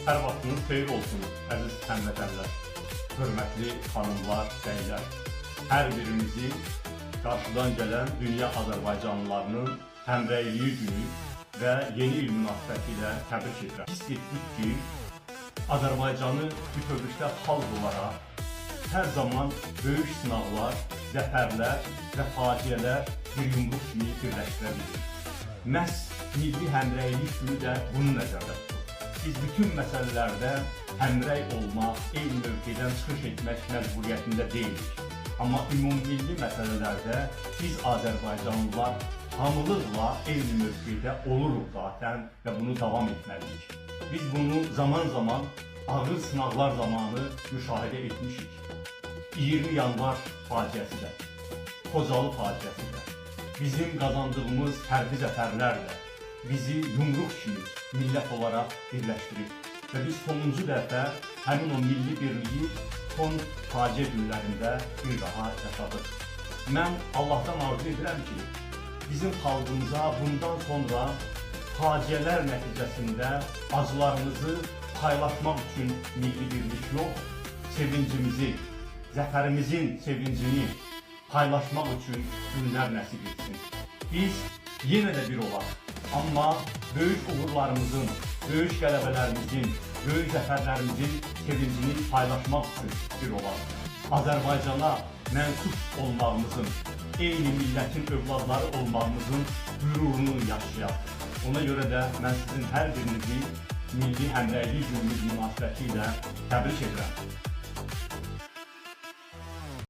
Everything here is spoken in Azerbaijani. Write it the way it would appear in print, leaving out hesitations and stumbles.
Hər vaxtınız xeyir olsun, əziz həmvətənlər, hörmətli xanımlar, bəylər. Hər birimizi qarşıdan gələn dünya Azərbaycanlılarının həmrəyliyi günü və yeni il münasibəti ilə təbrik edirəm. Hiss etdik ki, Azərbaycanı bütövlükdə xalq olaraq hər zaman böyük sınaqlar, zəfərlər və faciələr bir yumruq kimi birləşdirə bilir. Məhz milli həmrəylik günü də bunu nəzərdə tutur. Biz bütün məsələlərdə həmrəy olmaq, eyni mövqedən çıxış etmək məcburiyyətində deyilik. Amma ümummilli məsələlərdə biz Azərbaycanlılar hamılıqla eyni mövqedə oluruq zaten və bunu davam etməliyik. Biz bunu zaman zaman ağır sınaqlar zamanı müşahidə etmişik. 20 yanvar faciəsi də, Xocalı faciəsi də, bizim qazandığımız hərbi zəfərlərlə bizi yumruq kimi millət olaraq birləşdirib və biz sonuncu dəfə həmin o milli birliyi son faciə günlərində bir daha yaşadıq. Mən Allahdan arzu edirəm ki, bizim xalqımıza bundan sonra faciələr nəticəsində acılarımızı paylaşmaq üçün milli birlik yox, sevincimizi, zəfərimizin sevincini paylaşmaq üçün günlər nəsib etsin. Biz yenə də bir olaq. Amma böyük uğurlarımızın, böyük qələbələrimizin, böyük zəfərlərimizin sevincini paylaşmaq üçün bir olaq. Azərbaycana mənsub olmağımızın, eyni millətin övladları olmağımızın qürurunu yaşayaq. Ona görə də mən sizin hər birinizi Milli Həmrəylik Günümüz münasibəti ilə təbrik edirəm.